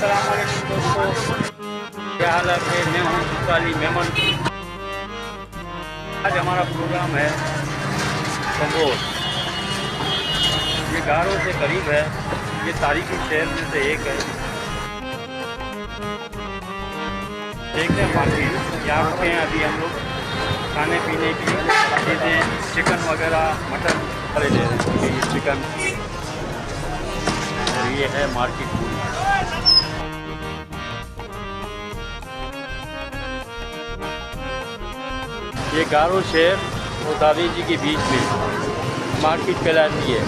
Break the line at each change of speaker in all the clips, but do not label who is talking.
अस्सलाम वालेकुम दोस्तों, क्या हाल है आपके। मैं हूँ सुखाली मेमन। आज हमारा प्रोग्राम है बम्बोर। ये गारों से करीब है, ये तारीखी शहर में से एक है। देखते हैं मार्केट, यहाँ रुके हैं अभी हम लोग खाने पीने की चीज़ें, चिकन वगैरह मटन खड़े ले रहे हैं। ये चिकन और ये है मार्केट पूरी। ये गारो शहर और दादी जी के बीच में मार्केट कहलाती है।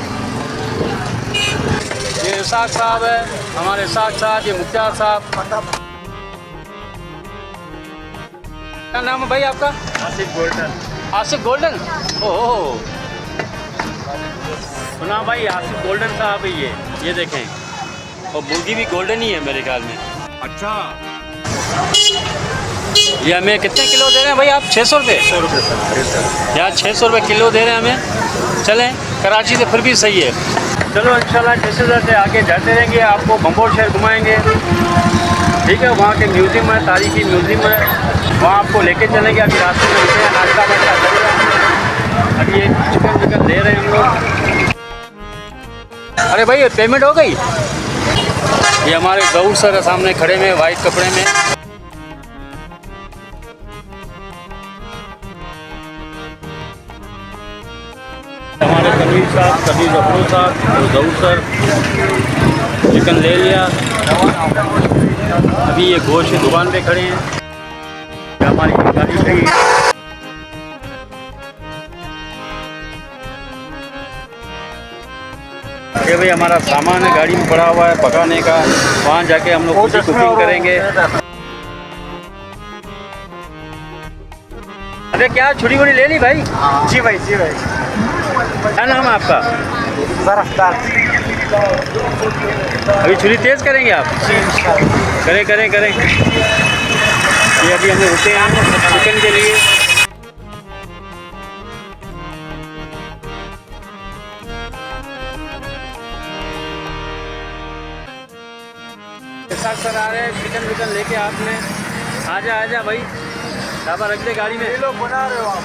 ये इसाक साहब है, हमारे इसाक साहब, ये मुख्तार साहब। क्या नाम है भाई आपका? आसिफ गोल्डन। आसिफ गोल्डन, ओह सुना भाई, आसिफ गोल्डन साहब है ये देखें। और मुर्गी भी गोल्डन ही है मेरे ख्याल में।
अच्छा,
ये हमें कितने किलो दे रहे हैं भाई आप? 600 रुपये?
100 रुपये सर।
यार 600 रुपये किलो दे रहे हैं हमें। चलें, कराची से फिर भी सही है। चलो इंशाल्लाह जैसे जैसे आगे जाते रहेंगे, आपको बम्बोर शहर घुमाएंगे। ठीक है, वहाँ के म्यूज़ियम है, तारीखी म्यूज़ियम है, वहाँ आपको लेके चलेंगे। अभी रास्ते में रुके हैं, नाश्ता वाश्ता करेंगे। अभी ये चिकन विकन ले रहे हैं हम लोग। अरे भाई पेमेंट हो गई? ये हमारे गौर सर सामने खड़े में वाइट कपड़े में। हमारे तनवीर साहब, तनवीर अफरोज साहब और गौर सर चिकन ले लिया। अभी ये गोश्त की दुकान पे खड़े हैं। हमारी गाड़ी खड़ी है। ये भाई हमारा सामान है, गाड़ी में पड़ा हुआ है पकाने का। वहाँ जाके हम लोग कुछ कुकिंग करेंगे। अरे क्या छुरी वुरी ले ली भाई?
जी भाई, जी भाई।
क्या नाम है आपका?
सरफ्तार।
अभी छुरी तेज करेंगे आप? करें करें करें। ये अभी हम लोग रुके हैं चिकन के लिए। साथ सर आ रहे हैं, चिकन विकन लेके आपने। आजा आजा भाई, ढाबा रख दे गाड़ी में।
ये लोग बना रहे हो आप?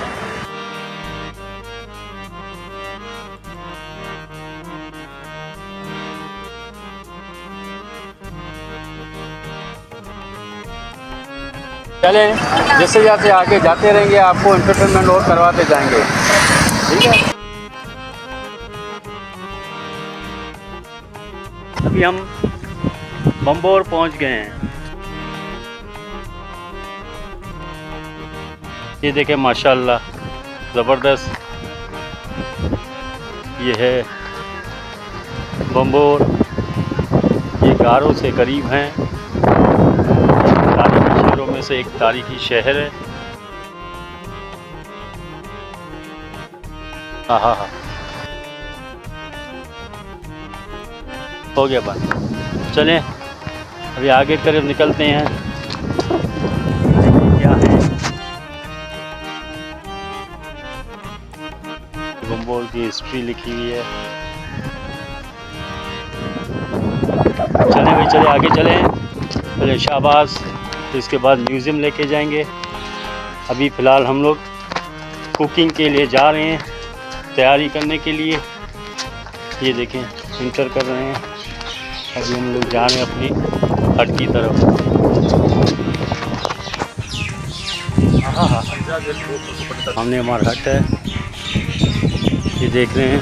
चले, जैसे जैसे आगे जाते रहेंगे आपको एंटरटेनमेंट और करवाते जाएंगे। ठीक है, अभी हम बम्बोर पहुंच गए हैं। ये देखें माशाल्लाह ज़बरदस्त। ये है बम्बोर। ये गारों से करीब हैं, तारीखी शहरों में से एक तारीखी शहर है। हाँ हाँ हाँ, हो गया बात। चलें अभी आगे की तरफ निकलते हैं। क्या है बम्बोर की हिस्ट्री लिखी हुई है। चलें भाई, चले आगे चलें। पहले शाहबाज, इसके बाद म्यूज़ियम लेके जाएंगे। अभी फ़िलहाल हम लोग कुकिंग के लिए जा रहे हैं, तैयारी करने के लिए। ये देखें इंटर कर रहे हैं। अभी हम लोग जा रहे हैं अपनी हट की तरफ। सामने हमारा हट है, ये देख रहे हैं।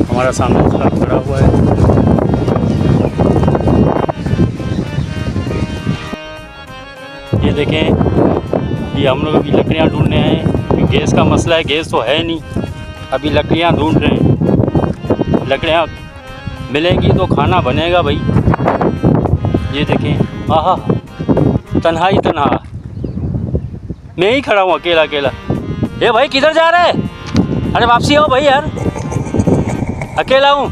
हमारा सामने ट्रक खड़ा हुआ है। ये देखें, ये हम लोग अभी लकड़ियाँ ढूंढने आए हैं। गैस का मसला है, गैस तो है नहीं। अभी लकड़ियाँ ढूंढ रहे हैं। लकड़ियाँ मिलेंगी तो खाना बनेगा भाई। ये देखें, आहा तन्हा ही तन्हा, मैं ही खड़ा हूँ अकेला अकेला। ए भाई किधर जा रहा है? अरे वापसी आओ भाई यार, अकेला हूँ।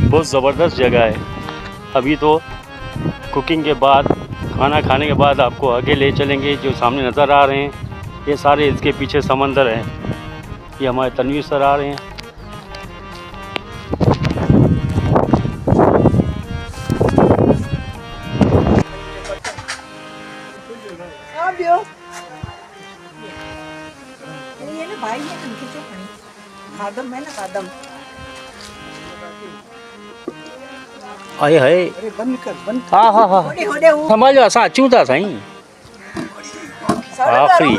बहुत ज़बरदस्त जगह है। अभी तो कुकिंग के बाद, खाना खाने के बाद आपको आगे ले चलेंगे। जो सामने नज़र आ रहे हैं ये सारे, इसके पीछे समंदर है। ये हमारे तनवीर सर आ रहे हैं।
पियो ये ना भाई है उनके जो खादम है ना खादम
आए हाय
अरे बंद कर बंद
हाँ हाँ हाँ
होडे होडे वो
समझ असां अचूं था साईं आखिरी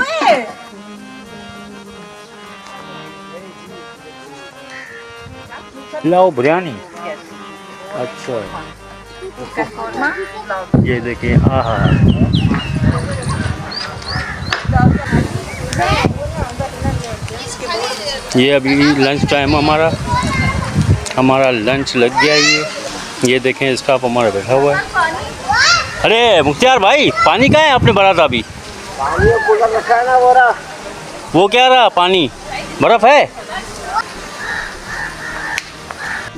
लाओ बिरयानी अच्छा ये देखिए हाँ हाँ ये अभी लंच टाइम हमारा लंच लग गया ये देखें स्टाफ हमारा बैठा हुआ है। अरे मुख्तियार भाई पानी कहाँ है आपने भरा था अभी
पानी कूलर रखा है ना बोरा
वो क्या रहा पानी बर्फ है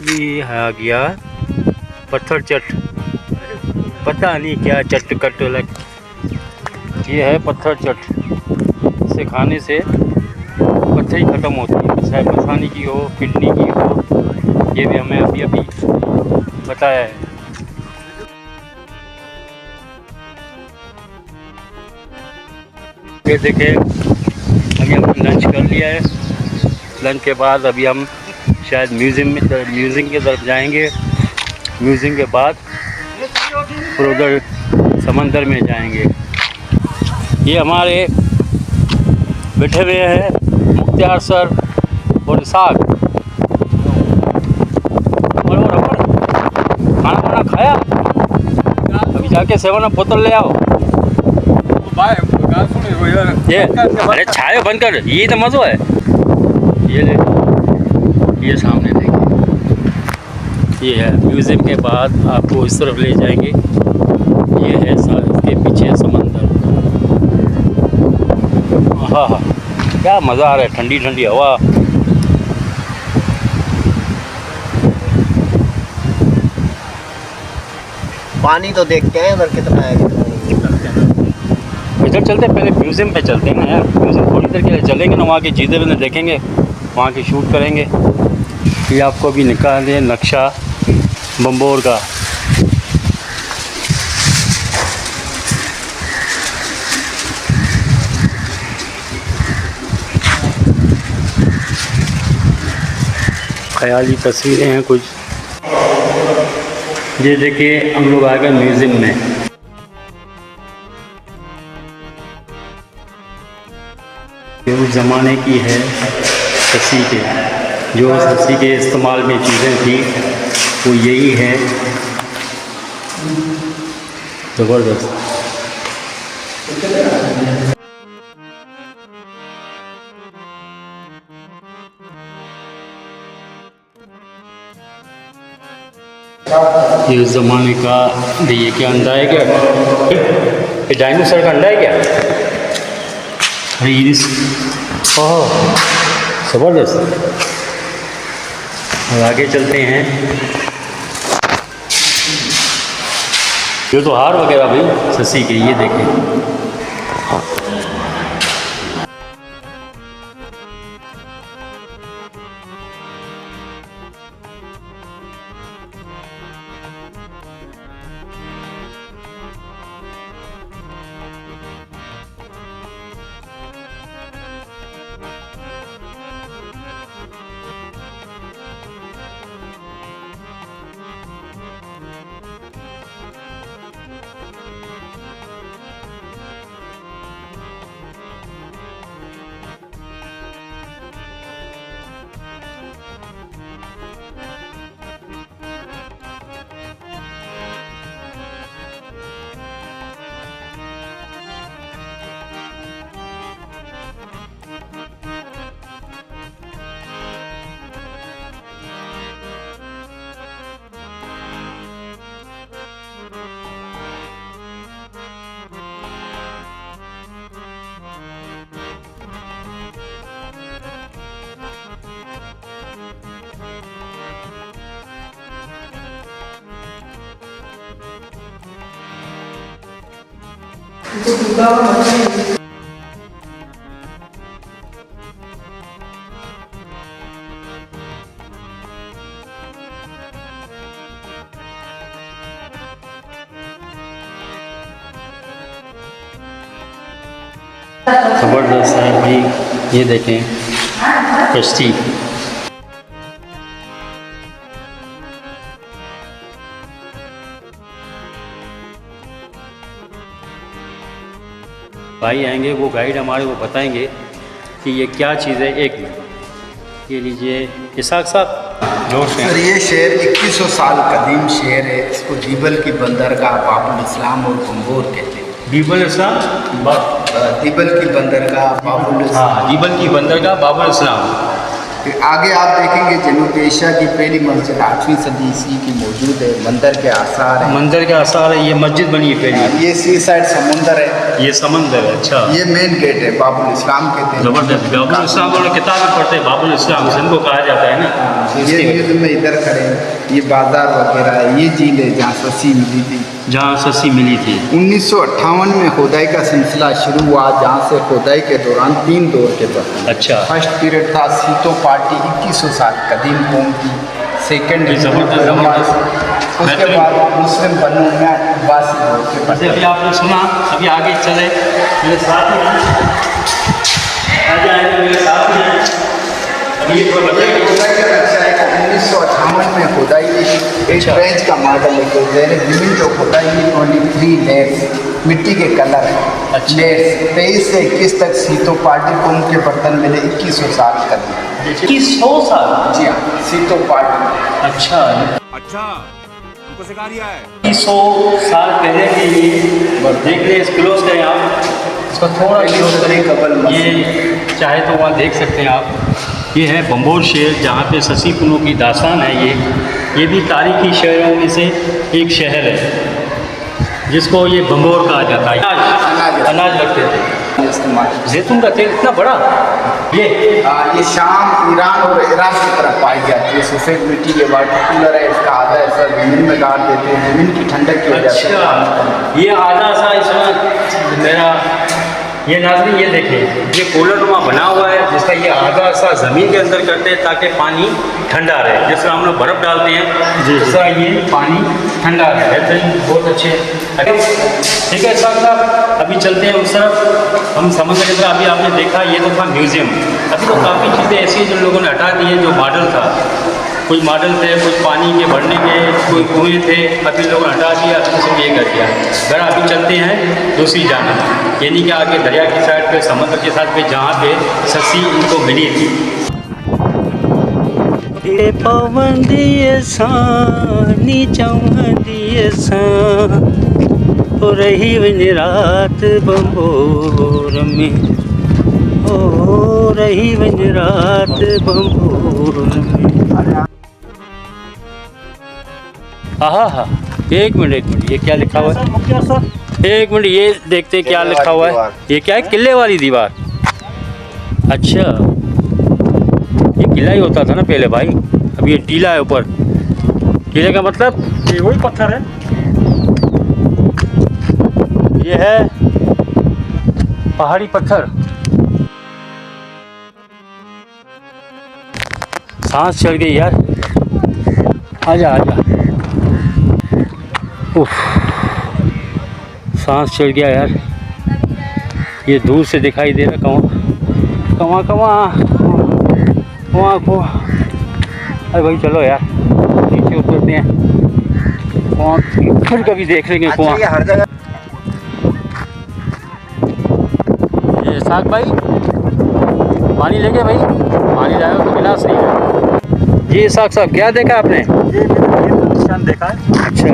ये आ गया पत्थर चट पता नहीं क्या चट कट लग ये है पत्थर चट इसे खाने से पत्थर ही ख़त्म होती है चाहे परेशानी की हो किडनी की हो ये भी हमें अभी अभी बताया है। ये देखें अभी हमने लंच कर लिया है लंच के बाद अभी हम शायद म्यूज़ियम की तरफ जाएंगे म्यूज़ियम के बाद फिर उधर समंदर में जाएंगे। ये हमारे बैठे हुए हैं मुख्तियार सर और इसाक और खाना वाना खाया अभी जाके 7 अप बोतल ले आओ ये अरे छायो बंद कर ये तो मज़ो है ये ले ये सामने देखिए ये है म्यूज़ियम के बाद आपको इस तरफ ले जाएंगे ये है इसके पीछे समंदर हाँ हाँ क्या मज़ा आ रहा है ठंडी ठंडी हवा
पानी तो देखते हैं उधर कितना है
इधर चलते हैं पहले म्यूज़ियम पे चलते हैं ना यार म्यूज़ियम थोड़ी देर के लिए चलेंगे ना वहाँ की चीज़ें भी देखेंगे वहाँ की शूट करेंगे ये आपको भी निकाल दें नक्शा बम्बोर का ख्याली तस्वीरें हैं कुछ ये देखिए हम लोग आ गए म्यूज़ियम में ये उस ज़माने की है सस्सी के जो सस्सी के इस्तेमाल में चीज़ें थी वो यही है ज़बरदस्त ये उस ज़माने का ये क्या अंडा है क्या ये डायनासोर का अंडा है क्या अरे ये ओह ज़बरदस्त और आगे चलते हैं ये तो हार वगैरह भाई सस्सी के ये देखें ज़बरदस्त है भाई। ये देखें कश्ती। भाई आएंगे, वो गाइड हमारे वो बताएंगे कि ये क्या चीज़ है। एक मिनट ये लीजिए इसाक साहब जोश
सर ये शहर 2100 साल कदीम शहर है। इसको दीबल की बंदरगाह बाबुल इस्लाम और बम्बोर कहते हैं।
दीबल इस्लाम
दीबल की बंदरगाह बाबुल इस्लाम।
हाँ, दीबल की बंदरगाह बाबुल इस्लाम।
फिर आगे आप देखेंगे जनूब एशिया की पहली मस्जिद 8वीं सदी ईस्वी की मौजूद है। मंदिर के आसार हैं।
मंदिर के आसार है। ये मस्जिद बनी है पहली।
ये सी साइड समुंदर है।
ये समंदर है। अच्छा,
ये मेन गेट है, बाबुल इस्लाम कहते हैं।
ज़बरदस्त। बाबुल इस्लाम वाले किताबें पढ़ते हैं, बाबुल इस्लाम जिनको कहा जाता है ना।
ये म्यूजियम में इधर खड़े हैं। ये बाजार वगैरह है। ये झील है जहाँ सस्सी मिली थी,
जहाँ सस्सी मिली थी।
1958 में खुदाई का सिलसिला शुरू हुआ, जहाँ से खुदाई के दौरान 3 दौर के बाद
अच्छा,
फर्स्ट पीरियड था सीतो पार्टी 2100 साल कदीम कौम की। सेकेंड
ज़बरदस्त।
उसके बाद मुस्लिम बनु में अब्बासी दौर के बाद।
जैसे अभी आपने सुना, अभी आगे चले मेरे साथ में मेरे साथ में अभी ये बताइए।
1958 में खुदाई एक
अच्छा।
ब्रेंच का मॉडल है। जमीन जो खुदाई 23 लेयर्स मिट्टी के कलर है।
अच्छा।
लेयर्स 23 से 21 तक सीतो पार्टी कौम के बर्तन मिले 2100 साल कदीम।
2100 साल।
जी हाँ, सीतो पार्टी।
अच्छा,
हमको सिखा दिया है।
2100 साल पहले के लिए देख ले। इस क्लोज करें आप इसको थोड़ा क्लोज करें।
कबल
ये चाहे तो वहाँ देख सकते हैं आप। ये है बम्बोर शहर, जहाँ पे ससी पुनों की दास्तान है। ये भी तारीखी शहरों में से एक शहर है जिसको ये बम्बोर कहा जाता है। अनाज रखते थे,
इस्तेमाल।
जैतून का तेल इतना बड़ा। ये
ये शाम, ईरान और इराक की तरफ पाई जाती है। सफ़ेद मिट्टी के वाटर कूलर है इसका आधा हिस्सा ज़मीन में गाड़ देते हैं। ज़मीन की ठंडक की वजह से।
अच्छा, ये आधा सा इसमें मेरा ये नाज़रीन ये देखें, ये कूलरनुमा बना हुआ है जिसका ये आधा सा ज़मीन के अंदर करते हैं ताकि पानी ठंडा रहे। जिस तरह हम लोग बर्फ़ डालते हैं जिस तरह ये पानी ठंडा रहे। बेहतरीन, बहुत अच्छे। ठीक है साहब, अभी चलते हैं उस तरफ। हम समंदर के अंदर अभी आपने देखा ये तो था म्यूज़ियम। अभी तो काफ़ी चीज़ें ऐसी हैं जो लोगों ने हटा दी हैं। जो मॉडल था, कुछ मॉडल थे, कुछ पानी के भरने के, कोई कुएँ थे, अभी लोगों ने हटा दिया, तो सिर्फ ये कर दिया। अगर अभी चलते हैं दूसरी जानिब, यानी कि आगे दरिया की साइड पे, समुद्र के साथ पे, जहाँ पे ससी इनको मिली थी। ये पवन दिए सानी चौहदिए सा हो रही वनी रात बम्बोर में, हो रही वनी रात बम्बोर में। हाँ, एक मिनट, ये क्या लिखा हुआ है? एक मिनट, ये देखते हैं क्या लिखा हुआ है। ये क्या है? किले वाली दीवार। अच्छा, ये किला ही होता था ना पहले भाई। अब ये टीला है ऊपर। टीले का मतलब ये वही पत्थर है। ये है पहाड़ी पत्थर। सांस चढ़ गई यार। आजा। उफ, सांस चढ़ गया यार। ये दूर से दिखाई दे रहा। कहाँ अरे भाई चलो यार नीचे उतरते हैं। फिर कभी देख लेंगे कुआं।
अच्छा, हर जगह
ये साग भाई पानी लेंगे भाई। पानी लाएगा तो गिलास नहीं है। जी साग साहब, क्या देखा आपने?
ये निशान देखा है।
अच्छा, ये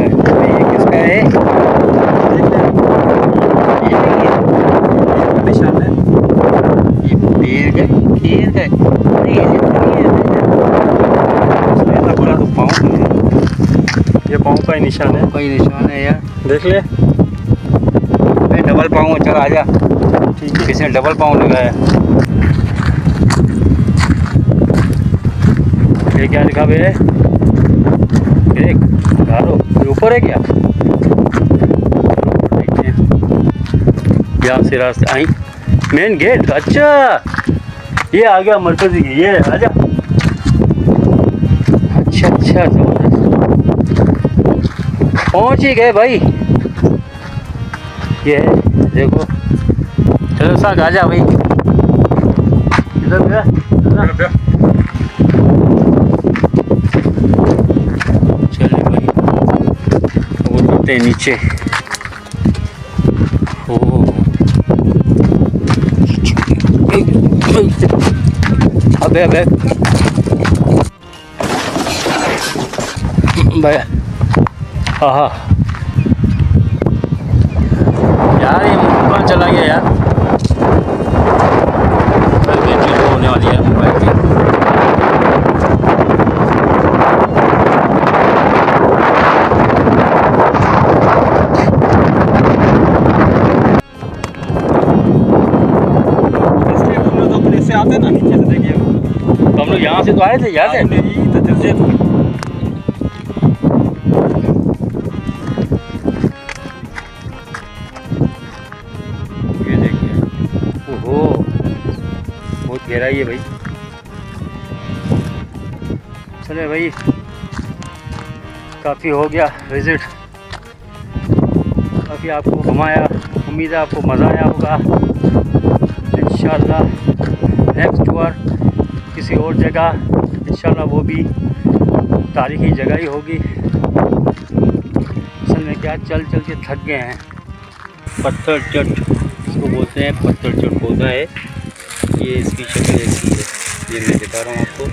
किसका है?
ये निशान है।
ये पेड़ का नहीं है।
इतना बड़ा तो पाँव का है। ये पाँव का ही निशान है।
कोई निशान है यार,
देख ले।
डबल पाँव। चल आजा, किसी ने डबल पाँव लगाया। ये क्या लिखा हुआ है? देख डालो, ऊपर है क्या? देखते हैं। यहाँ से रास्ते आई, मेन गेट। अच्छा, ये आ गया मरकजी की। ये आजा। अच्छा, पहुँच ही गए भाई। ये है देखो, चलो साहब आ जा भाई, इधर भैया, चले भाई वो उतरते हैं नीचे। अबे अबे भैया, हाँ यार ये मोबाइल चला गया यार, कल बैटरी लो होने वाली है मोबाइल की।
से आते ना नीचे से, देखिए
तो हम लोग यहाँ से तो आए थे, याद है?
तो जैसे
ये देखिए, ओहो बहुत गहराई है भाई। चले भाई, काफ़ी हो गया विज़िट, काफ़ी आपको घुमाया, उम्मीद है आपको मज़ा आया होगा। इंशाल्लाह नेक्स्ट टूर किसी और जगह, इंशाल्लाह वो भी तारीख़ी जगह ही होगी। असल में क्या, चल चल के थक गए हैं। पत्थर चट इसको बोलते हैं, पत्थर चट पौधा है ये, इसकी शक्ल ऐसी है, ये मैं दिखा रहा हूँ आपको,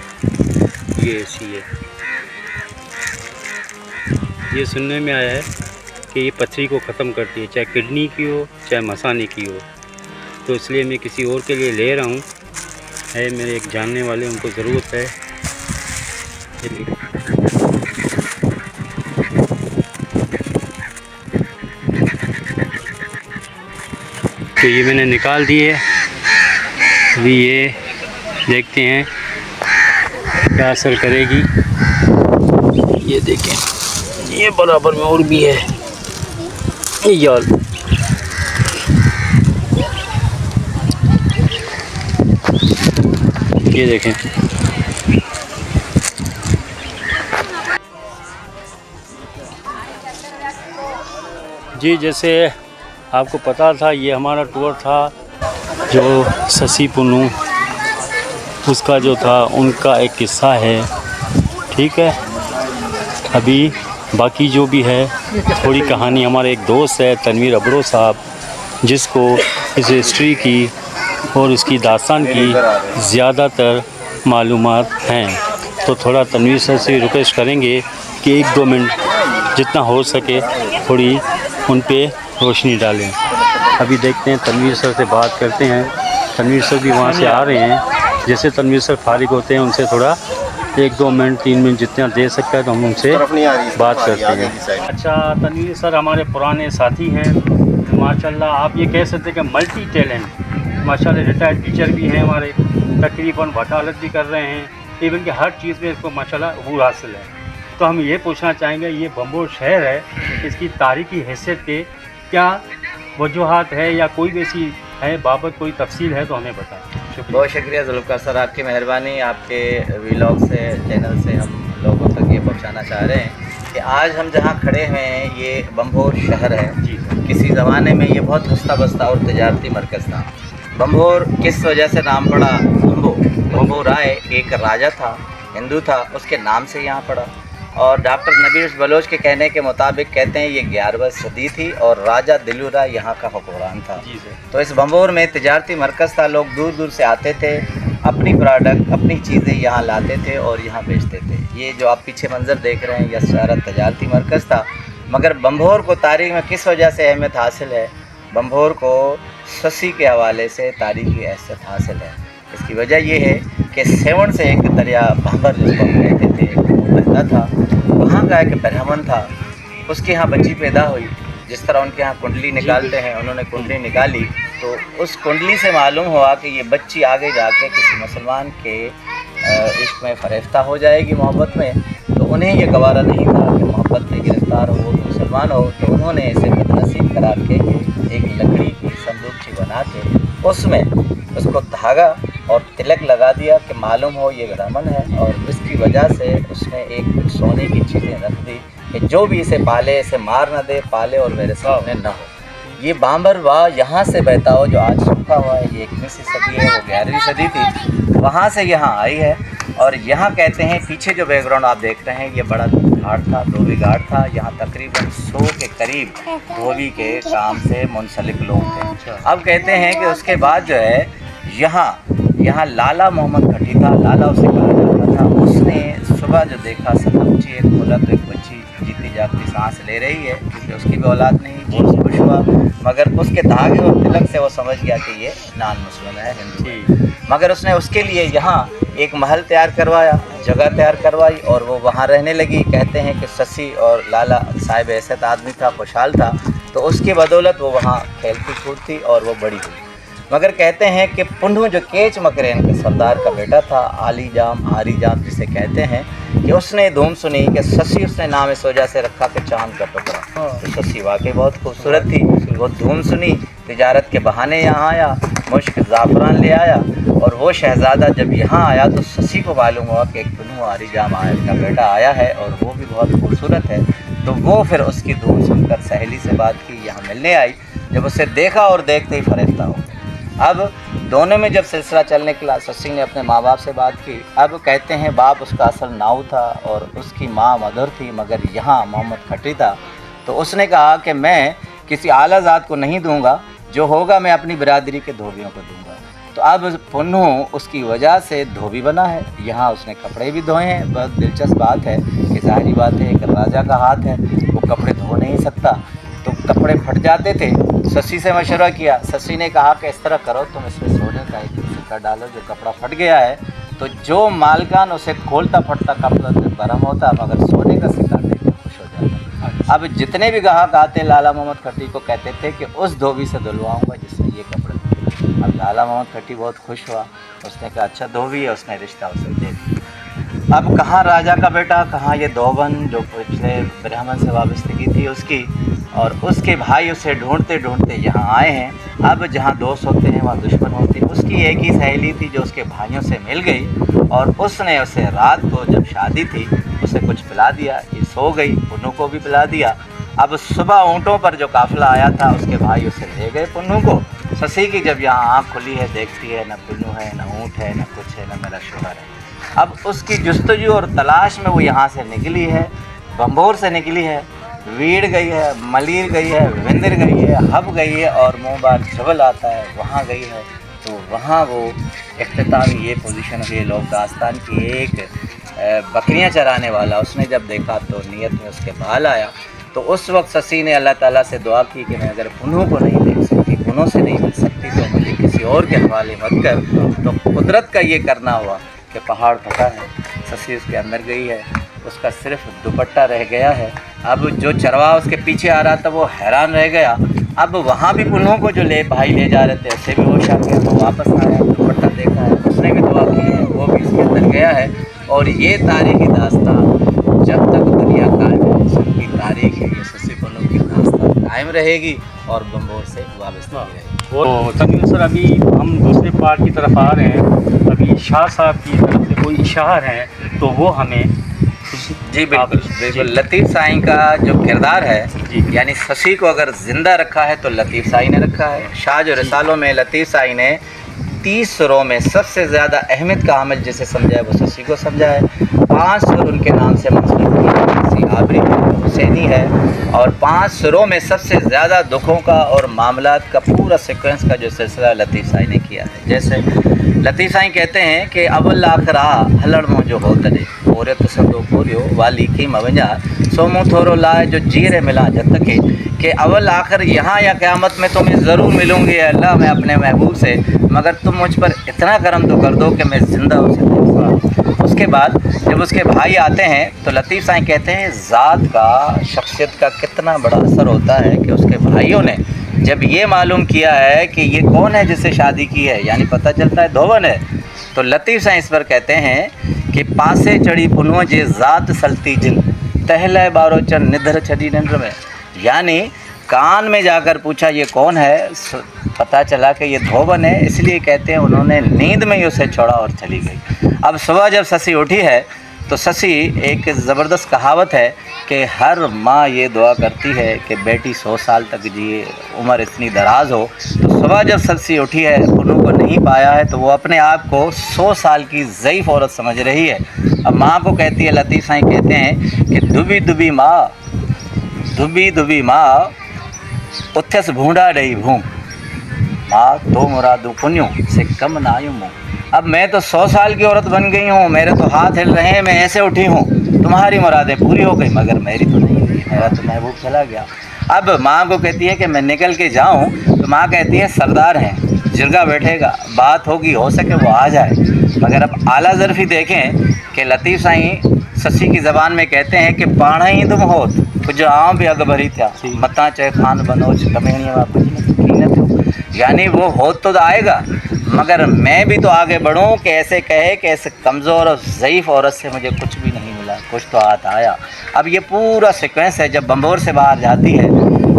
ये ऐसी है। ये सुनने में आया है कि ये पथरी को ख़त्म करती है, चाहे किडनी की हो चाहे मसाने की हो। तो इसलिए मैं किसी और के लिए ले रहा हूँ, है मेरे एक जानने वाले, उनको ज़रूरत है। तो ये मैंने निकाल दिए, अभी ये देखते हैं क्या असर करेगी। ये देखें, ये बराबर में और भी है यार, ये देखें। जी जैसे आपको पता था, ये हमारा टूर था जो ससी पुनू, उसका जो था उनका एक किस्सा है, ठीक है। अभी बाकी जो भी है थोड़ी कहानी, हमारे एक दोस्त है तनवीर अबरो साहब, जिसको इस हिस्ट्री की और इसकी दास्तान की ज़्यादातर मालूमात हैं, तो थोड़ा तनवीर सर से रिक्वेस्ट करेंगे कि 1-2 मिनट जितना हो सके थोड़ी उन पे रोशनी डालें। अभी देखते हैं, तनवीर सर से बात करते हैं। तनवीर सर भी वहाँ से आ रहे हैं, जैसे तनवीर सर फारिग होते हैं उनसे थोड़ा 1-2 मिनट 3 मिनट जितना दे सकता है तो हम उनसे बात करते हैं। अच्छा तनवीर सर हमारे पुराने साथी हैं माशाल्लाह, आप ये कह सकते हैं कि मल्टी टैलेंट, माशाल्लाह रिटायर्ड टीचर भी हैं हमारे, तकरीबन वकालत भी कर रहे हैं, इवन कि हर चीज़ में इसको माशाल्लाह अबूर हासिल है। तो हम ये पूछना चाहेंगे, ये बम्बोर शहर है, इसकी तारीख़ी हैसियत के क्या वजूहात है या कोई भी ऐसी है बाबत कोई तफसील है तो हमें बताएं।
बहुत शुक्रिया जुल्फ़िकार सर, आपकी मेहरबानी। आपके व्लॉग से, चैनल से हम लोगों तक ये पहुंचाना चाह रहे हैं कि आज हम जहां खड़े हैं ये बम्बोर शहर है।
जी सर।
किसी ज़माने में ये बहुत हस्ता बस्ता और तजारती मरकज़ था। बम्बोर किस वजह से नाम पड़ा? बम्बो राय एक राजा था, हिंदू था, उसके नाम से यहाँ पड़ा। और डॉक्टर नबील बलोच के कहने के मुताबिक कहते हैं ये 11वीं सदी थी और राजा दिलू राय यहाँ का हुक्मरान था।
जी सर।
तो इस बम्बोर में तिजारती मरकज़ था, लोग दूर दूर से आते थे, अपनी प्रोडक्ट अपनी चीज़ें यहाँ लाते थे और यहाँ बेचते थे। ये जो आप पीछे मंजर देख रहे हैं यह सारा तिजारती मरकज़ था। मगर बम्बोर को तारीख़ में किस वजह से अहमियत हासिल है? बम्बोर को ससी के हवाले से तारीख़ी हैसियत हासिल है। इसकी वजह यह है कि सेवन से एक दरिया भांबर जिसको हम कहते थे वो बहता था, वहाँ का एक ब्राह्मण था, उसके यहाँ बच्ची पैदा हुई। जिस तरह उनके यहाँ कुंडली निकालते हैं, उन्होंने कुंडली निकाली तो उस कुंडली से मालूम हुआ कि ये बच्ची आगे जाके किसी मुसलमान के इश्क में फ़रेफ्ता हो जाएगी, मोहब्बत में। तो उन्हें ये गवारा नहीं था कि मोहब्बत में गिरफ़्तार हो तो मुसलमान हो, तो उन्होंने इसे बदनसीब करार के एक लकड़ी की संदूकची बना के उसमें उसको धागा और तिलक लगा दिया कि मालूम हो ये ब्राह्मण है। और इसकी वजह से उसने एक सोने की चीज़ें रख दी कि जो भी इसे पाले, इसे मार न दे, पाले और मेरे सामने न हो। ये बांबरवा यहाँ से बहता हो, जो आज सूखा हुआ है, ये 11वीं सदी है, वो 11वीं सदी थी, वहाँ से यहाँ आई है। और यहाँ कहते हैं पीछे जो बैकग्राउंड आप देख रहे हैं, ये बड़ा घाट था, धोबी घाट था। यहाँ तकरीबन 100 के करीब धोबी के काम से मुंसलिक लोग थे। अब कहते हैं कि उसके बाद जो है यहाँ लाला मोहम्मद खटी था, लाला उसे कहा जाता था। उसने सुबह जो देखा सतमुची एक खोला तो एक बच्ची जीती जागती सांस ले रही है, क्योंकि उसकी भी औलाद नहीं, बहुत खुश हुआ। मगर उसके धागे और तिलक से वो समझ गया कि ये नॉन मुस्लिम है, हिंदू है। मगर उसने उसके लिए यहाँ एक महल तैयार करवाया, जगह तैयार करवाई और वो वहाँ रहने लगी। कहते हैं कि ससी और लाला साहिब ऐसा आदमी था, खुशहाल था, तो उसकी बदौलत वो वहाँ खेलती कूदती और वो बड़ी हुई। मगर कहते हैं कि पुन्नू जो केच मकरेन के सरदार का बेटा था, आली जाम जिसे कहते हैं, कि उसने धूम सुनी कि ससी, उसने नाम इस वजह से रखा कि चांद का टुकड़ा। तो ससी वाकई बहुत खूबसूरत थी। वो धूम सुनी, तिजारत के बहाने यहाँ आया, मुश्क ज़ाफ़रान ले आया। और वो शहज़ादा जब यहाँ आया तो ससी को मालूम हुआ कि एक पुन्नू आली जाम का बेटा आया है और वो भी बहुत खूबसूरत है। तो वो फिर उसकी धूम सुनकर सहेली से बात की, यहाँ मिलने आई। जब उसे देखा और देखते ही फरिश्ता हो गया। अब दोनों में जब सिलसिला चलने के लिए ससी ने अपने माँ बाप से बात की। अब कहते हैं बाप उसका असल नाऊ था और उसकी माँ मदर थी, मगर यहाँ मोहम्मद खटी था। तो उसने कहा कि मैं किसी आला ज़ात को नहीं दूंगा, जो होगा मैं अपनी बिरादरी के धोबियों को दूंगा। तो अब पुन्नू उसकी वजह से धोबी बना है। यहाँ उसने कपड़े भी धोए हैं। बहुत दिलचस्प बात है कि जाहिर बात है एक राजा का हाथ है, वो कपड़े धो नहीं सकता, तो कपड़े फट जाते थे। ससी से मशवरा किया। ससी ने कहा कि इस तरह करो, तुम इसमें सोने का एक सिक्का डालो, जो कपड़ा फट गया है तो जो मालकान उसे खोलता फटता कपड़ा गर्म होता, मगर सोने का सिक्का देकर खुश हो जाता। अब जितने भी ग्राहक आते लाला मोहम्मद खटी को कहते थे कि उस धोबी से धुलवाऊँगा जिसने ये कपड़े। अब लाला मोहम्मद खटी बहुत खुश हुआ। उसने कहा अच्छा धोबी है, उसने रिश्ता उसे दे दिया। अब कहाँ राजा का बेटा, कहाँ ये धोबन जो पिछले ब्राह्मण से वाबस्तगी थी उसकी, और उसके भाई उसे ढूंढते ढूंढते यहाँ आए हैं। अब जहाँ दोस्त होते हैं वहाँ दुश्मन होते हैं। उसकी एक ही सहेली थी जो उसके भाइयों से मिल गई और उसने उसे रात को जब शादी थी उसे कुछ पिला दिया, ये सो गई, पुन्नू को भी पिला दिया। अब सुबह ऊँटों पर जो काफ़िला आया था उसके भाई उसे ले गए पुन्नू को। ससी की जब यहाँ आँख खुली है, देखती है न पुन्नू है, न ऊँट है, न कुछ है, न मेरा शोहर है। अब उसकी जुस्तजू और तलाश में वो यहाँ से निकली है, बम्बोर से निकली है, वीड़ गई है, मलीर गई है, विंदर गई है, हब गई है और मुँह बार जबल आता है वहाँ गई है। तो वहाँ वो इख्तितामी ये पोजीशन हुई। लोग दास्तान की एक बकरियाँ चराने वाला उसने जब देखा तो नीयत में उसके बाल आया। तो उस वक्त ससी ने अल्लाह ताला से दुआ की कि मैं अगर पुन्नू को नहीं देख सकती, पुन्नू से नहीं मिल सकती, तो मुझे किसी और के हवाले मत कर। तो कुदरत का ये करना हुआ कि पहाड़ फटा है, ससी उसके अंदर गई है, उसका सिर्फ दुपट्टा रह गया है। अब जो चरवा उसके पीछे आ रहा था वो हैरान रह गया। अब वहाँ भी पुन्नू को जो भाई ले जा रहे थे उससे भी होश आ गया, वो वापस आया, दुपट्टा देखा है, उसने भी दुआ की है, वो भी इसके अंदर गया है। और ये तारीख़ी दास्तान जब तक दुनिया कायम है, इसकी तारीख़ है, ये ससी पुन्नू की दास्तान कायम रहेगी और बम्बोर से वाबस्ता रहेगी।
और तमीम सर, अभी हम दूसरे पार्ट की तरफ आ रहे हैं। अभी शाह साहब की तरफ से कोई इशार है तो वो हमें
जी बिल्कुल। लतीफ़ साईं का जो किरदार है, यानी ससी को अगर ज़िंदा रखा है तो लतीफ़ साईं ने रखा है। शाह जो रिसालों में लतीफ़ साईं ने 30 सुरों में सबसे ज़्यादा अहमियत का हामिल जिसे समझा है वो ससी को समझा है। 5 सुर उनके नाम से मंसूब किए, आबरी हुसैनी है। और 5 सुरों में सबसे ज़्यादा दुखों का और मामलात का पूरा सीक्वेंस का जो सिलसिला लतीफ़ साईं ने किया है। जैसे लतीफ़ साईं कहते हैं कि अवल आखिर हलड़ मुँह जो हो तॾे ओरे तो सदो पूरियो वाली की मवंजा सो मुँह थोरो लाए जो जीरे मिला जत के अवल आखिर यहाँ या क़यामत में तुम्हें ज़रूर मिलूँगी अल्लाह मैं अपने महबूब से, मगर तुम मुझ पर इतना करम तो कर दो कि मैं ज़िंदा उसे देखूँगा। उसके बाद जब उसके भाई आते हैं तो लतीफ़ साईं कहते हैं ज़ात का, शख्सियत का कितना बड़ा असर होता है कि उसके भाइयों ने जब ये मालूम किया है कि ये कौन है जिससे शादी की है, यानी पता चलता है धोबन है। तो लतीफ़ साईं इस पर कहते हैं कि पासे चढ़ी पुन्नू जे ज़ात सलती जिन तहले बारो चन निधर छड़ी निंद्र में, यानी कान में जाकर पूछा ये कौन है, पता चला कि ये धोबन है, इसलिए कहते हैं उन्होंने नींद में ही उसे छोड़ा और चली गई। अब सुबह जब ससी उठी है तो ससी, एक ज़बरदस्त कहावत है कि हर माँ ये दुआ करती है कि बेटी 100 साल तक जिए, उम्र इतनी दराज हो। तो सुबह जब ससी उठी है, पुन्नू को नहीं पाया है, तो वो अपने आप को 100 साल की ज़ईफ़ औरत समझ रही है। अब माँ को कहती है, लतीफ़ साईं कहते हैं कि दुबी दुबी माँ उथे से भूंडा डई भूं माँ तो मुरादू पुन्यों से कम ना आयु मुँह। अब मैं तो 100 साल की औरत बन गई हूँ, मेरे तो हाथ हिल रहे हैं, मैं ऐसे उठी हूँ, तुम्हारी मुरादें पूरी हो गई मगर मेरी तो नहीं हुई, मेरा तो महबूब चला गया। अब माँ को कहती है कि मैं निकल के जाऊँ, तो माँ कहती है सरदार हैं, जिरगा बैठेगा, बात होगी, हो सके वो आ जाए। मगर अब आला ज़रफ़ी देखें कि लतीफ़ साईं ससी की ज़बान में कहते हैं कि पाणा ही तुम होत कुछ आम भी अग भरी था मता चाहे खान बनोच कमेणी न थो। यानी वो होत तो आएगा, मगर मैं भी तो आगे बढ़ूं कि ऐसे कहे कि ऐसे कमज़ोर और ज़ईफ़ औरत से मुझे कुछ भी नहीं मिला, कुछ तो हाथ आया। अब ये पूरा सीक्वेंस है जब बम्बोर से बाहर जाती है।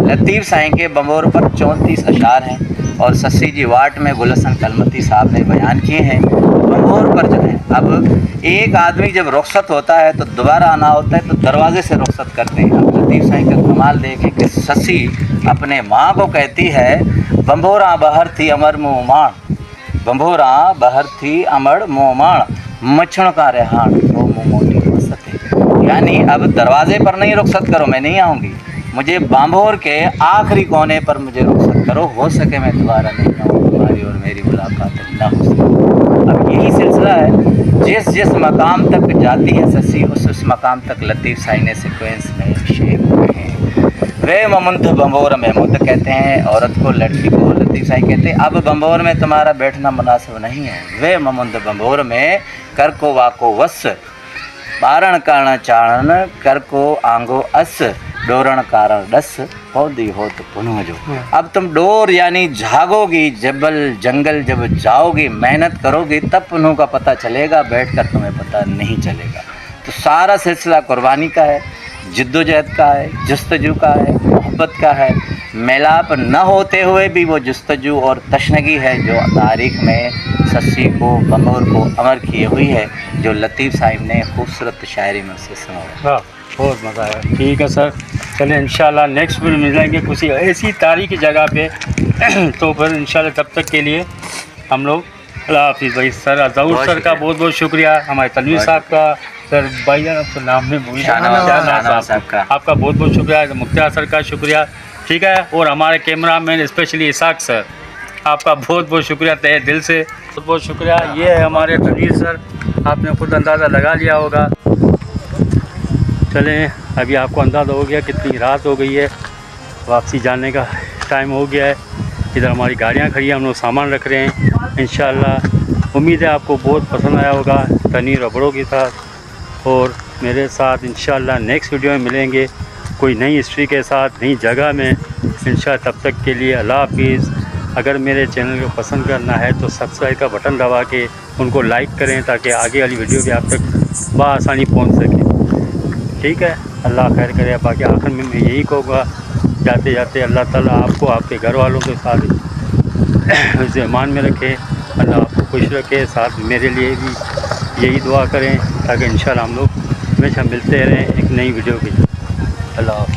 लतीफ़ साईं के बम्बोर पर 34 अशार हैं और ससी जी वाट में गुलशन कलमती साहब ने बयान किए हैं। बम्बोर पर जो है, अब एक आदमी जब रुखसत होता है तो दोबारा आना होता है, तो दरवाजे से रुखसत करते हैं। अब लतीफ़ साईं का कमाल देखें कि ससी अपने माँ को कहती है, बम्बोरा बहर थी अमर मुँह माण, बम्बोरा बहर थी अमर मुँह माण, मछण का रेहान वो मुँह मोटी मसते। यानी अब दरवाजे पर नहीं रुखसत करो, मैं नहीं आऊँगी, मुझे बांभोर के आखिरी कोने पर मुझे रुखसत करो, हो सके मैं दोबारा नहीं आऊँ, तुम्हारी और मेरी मुलाकात न हो सके। अब यही सिलसिला है, जिस जिस मकाम तक जाती है ससी, उस मकाम तक लतीफ़ साईं ने सीक्वेंस में शेप किए हैं। वे ममुंद बम्बोर में, मुंद कहते हैं औरत को, लड़की को। लतीफ़ साईं कहते हैं अब बम्बोर में तुम्हारा बैठना मुनासिब नहीं है। वे ममुंद बम्बोर में कर को वाको वस, बारण कारण चारण कर को आंगो अस, डोरण कारण डस पौधी हो तो पुनः जो। अब तुम डोर यानी झागोगी, जबल जंगल जब जाओगी, मेहनत करोगी, तब पुनः का पता चलेगा, बैठकर तुम्हें पता नहीं चलेगा। तो सारा सिलसिला कुर्बानी का है, जिद्दोजहद का है, जस्तजू का है, मोहब्बत का है। मिलाप न होते हुए भी वो जस्तजू और तशनगी है जो तारीख़ में ससी को, बम्बोर को अमर किए हुई है, जो लतीफ़ साईं ने खूबसूरत शायरी में उसे सुनाया।
हाँ, बहुत मज़ा आया। ठीक है सर, चलिए इंशाल्लाह नेक्स्ट वीडियो मिलेंगे किसी ऐसी तारीख़ी जगह पे। तो फिर इंशाल्लाह तब तक के लिए हम लोग अल्लाह हाफिज़। भाई सर अज़हर सर का बहुत बहुत शुक्रिया, हमारे तनवीर साहब का, सर भाईजान आपका नाम नहीं भूल, शाहनवाज़ साहब का, आपका बहुत बहुत शुक्रिया, मुख्तार सर का शुक्रिया, ठीक है। और हमारे camera man specially Isaac sir, आपका बहुत बहुत शुक्रिया, तहे दिल से बहुत बहुत शुक्रिया। ये है हमारे तनवीर सर, आपने खुद अंदाज़ा लगा लिया होगा। चलें, अभी आपको अंदाज़ा हो गया कितनी रात हो गई है, वापसी जाने का टाइम हो गया है। इधर हमारी गाड़ियाँ खड़ी हैं, हम लोग सामान रख रहे हैं। इंशाल्लाह उम्मीद है आपको बहुत पसंद आया होगा तनीर रबड़ों के साथ और मेरे साथ। इंशाल्लाह नेक्स्ट वीडियो में मिलेंगे कोई नई हिस्ट्री के साथ, नई जगह में इंशाल्लाह। तब तक के लिए अल्लाह हाफिज़। अगर मेरे चैनल को पसंद करना है तो सब्सक्राइब का बटन दबा के उनको लाइक करें ताकि आगे वाली वीडियो भी आप तक बआसानी पहुँच सके, ठीक है। अल्लाह खैर करे। बाकी आखिर में मैं यही कहूँगा, जाते जाते अल्लाह ताला आपको आपके घर वालों के साथ ईमान में रखे, अल्लाह आपको खुश रखे। साथ मेरे लिए भी यही दुआ करें ताकि इंशाल्लाह हम लोग हमेशा मिलते रहें एक नई वीडियो के। अल्लाह।